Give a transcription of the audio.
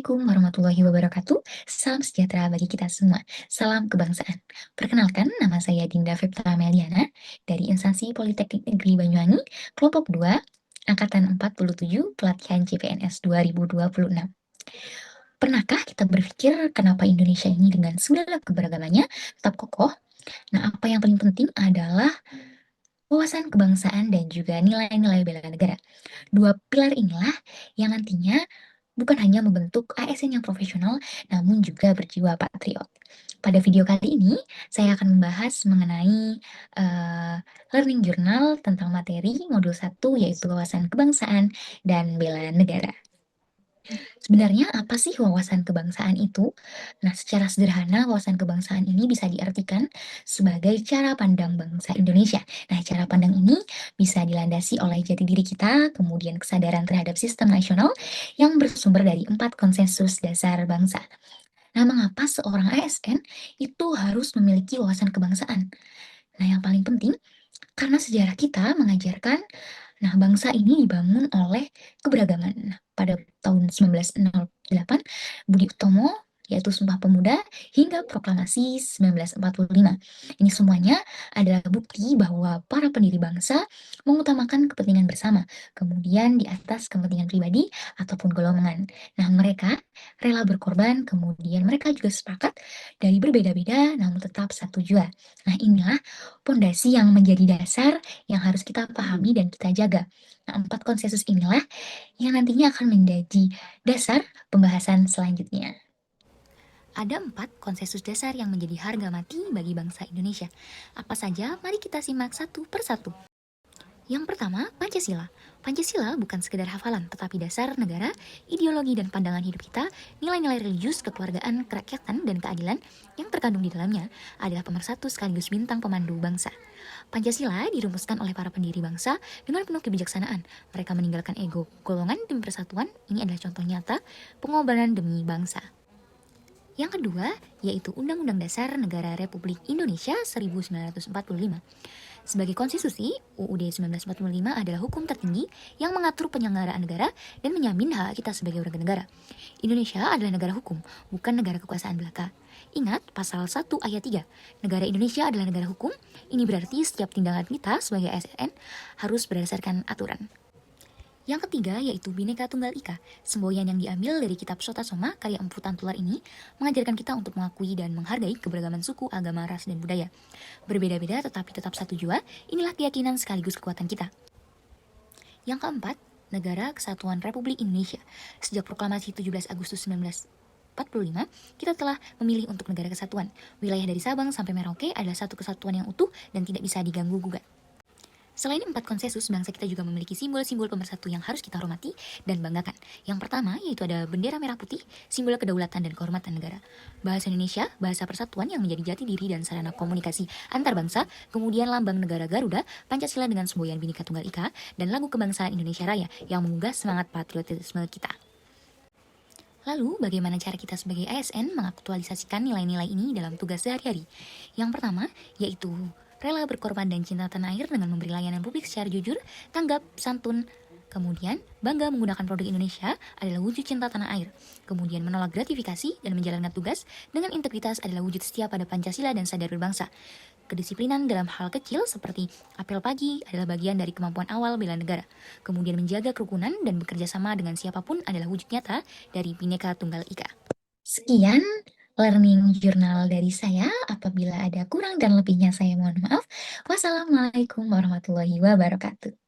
Assalamualaikum warahmatullahi wabarakatuh. Salam sejahtera bagi kita semua. Salam kebangsaan. Perkenalkan, nama saya Dinda Fepta Meliana dari Instansi Politeknik Negeri Banyuwangi, kelompok 2, Angkatan 47, Pelatihan CPNS 2026. Pernahkah kita berpikir kenapa Indonesia ini dengan segala keberagamannya tetap kokoh? Nah, apa yang paling penting adalah wawasan kebangsaan dan juga nilai-nilai bela negara. Dua pilar inilah yang nantinya bukan hanya membentuk ASN yang profesional, namun juga berjiwa patriot. Pada video kali ini, saya akan membahas mengenai learning journal tentang materi modul 1, yaitu wawasan kebangsaan dan bela negara. Sebenarnya apa sih wawasan kebangsaan itu? Nah, secara sederhana wawasan kebangsaan ini bisa diartikan sebagai cara pandang bangsa Indonesia. Nah, cara pandang ini bisa dilandasi oleh jati diri kita, kemudian kesadaran terhadap sistem nasional yang bersumber dari 4 konsensus dasar bangsa. Nah, mengapa seorang ASN itu harus memiliki wawasan kebangsaan? Nah, yang paling penting karena sejarah kita mengajarkan, nah bangsa ini dibangun oleh keberagaman. Nah, pada tahun 1908, Budi Utomo, yaitu Sumpah Pemuda, hingga Proklamasi 1945. Ini semuanya adalah bukti bahwa para pendiri bangsa mengutamakan kepentingan bersama, kemudian di atas kepentingan pribadi ataupun golongan. Nah, mereka rela berkorban, kemudian mereka juga sepakat dari berbeda-beda namun tetap satu jua. Nah, inilah pondasi yang menjadi dasar yang harus kita pahami dan kita jaga. Nah, 4 konsensus inilah yang nantinya akan menjadi dasar pembahasan selanjutnya. Ada 4 konsensus dasar yang menjadi harga mati bagi bangsa Indonesia. Apa saja? Mari kita simak satu persatu. Yang pertama, Pancasila. Pancasila bukan sekedar hafalan, tetapi dasar negara, ideologi dan pandangan hidup kita, nilai-nilai religius, kekeluargaan, kerakyatan, dan keadilan yang terkandung di dalamnya adalah pemersatu sekaligus bintang pemandu bangsa. Pancasila dirumuskan oleh para pendiri bangsa dengan penuh kebijaksanaan. Mereka meninggalkan ego golongan demi persatuan. Ini adalah contoh nyata pengorbanan demi bangsa. Yang kedua, yaitu Undang-Undang Dasar Negara Republik Indonesia 1945. Sebagai konstitusi, UUD 1945 adalah hukum tertinggi yang mengatur penyelenggaraan negara dan menjamin hak kita sebagai warga negara. Indonesia adalah negara hukum, bukan negara kekuasaan belaka. Ingat pasal 1 ayat 3, negara Indonesia adalah negara hukum. Ini berarti setiap tindakan kita sebagai ASN harus berdasarkan aturan. Yang ketiga yaitu Bhinneka Tunggal Ika. Semboyan yang diambil dari kitab Sota Soma karya Empu Tantular ini mengajarkan kita untuk mengakui dan menghargai keberagaman suku, agama, ras, dan budaya. Berbeda-beda tetapi tetap satu jua, inilah keyakinan sekaligus kekuatan kita. Yang keempat, Negara Kesatuan Republik Indonesia. Sejak proklamasi 17 Agustus 1945, kita telah memilih untuk negara kesatuan. Wilayah dari Sabang sampai Merauke adalah satu kesatuan yang utuh dan tidak bisa diganggu-gugat. Selain 4 konsensus, bangsa kita juga memiliki simbol-simbol pemersatu yang harus kita hormati dan banggakan. Yang pertama yaitu ada bendera merah putih, simbol kedaulatan dan kehormatan negara. Bahasa Indonesia, bahasa persatuan yang menjadi jati diri dan sarana komunikasi antar bangsa. Kemudian lambang negara Garuda, Pancasila dengan semboyan Bhinneka Tunggal Ika, dan lagu kebangsaan Indonesia Raya yang menggugah semangat patriotisme kita. Lalu, bagaimana cara kita sebagai ASN mengaktualisasikan nilai-nilai ini dalam tugas sehari-hari? Yang pertama, yaitu rela berkorban dan cinta tanah air dengan memberi layanan publik secara jujur, tanggap, santun. Kemudian, bangga menggunakan produk Indonesia adalah wujud cinta tanah air. Kemudian, menolak gratifikasi dan menjalankan tugas dengan integritas adalah wujud setia pada Pancasila dan sadar berbangsa. Kedisiplinan dalam hal kecil seperti apel pagi adalah bagian dari kemampuan awal bela negara. Kemudian menjaga kerukunan dan bekerja sama dengan siapapun adalah wujud nyata dari Bhinneka Tunggal Ika. Sekian learning journal dari saya. Apabila ada kurang dan lebihnya saya mohon maaf. Wassalamualaikum warahmatullahi wabarakatuh.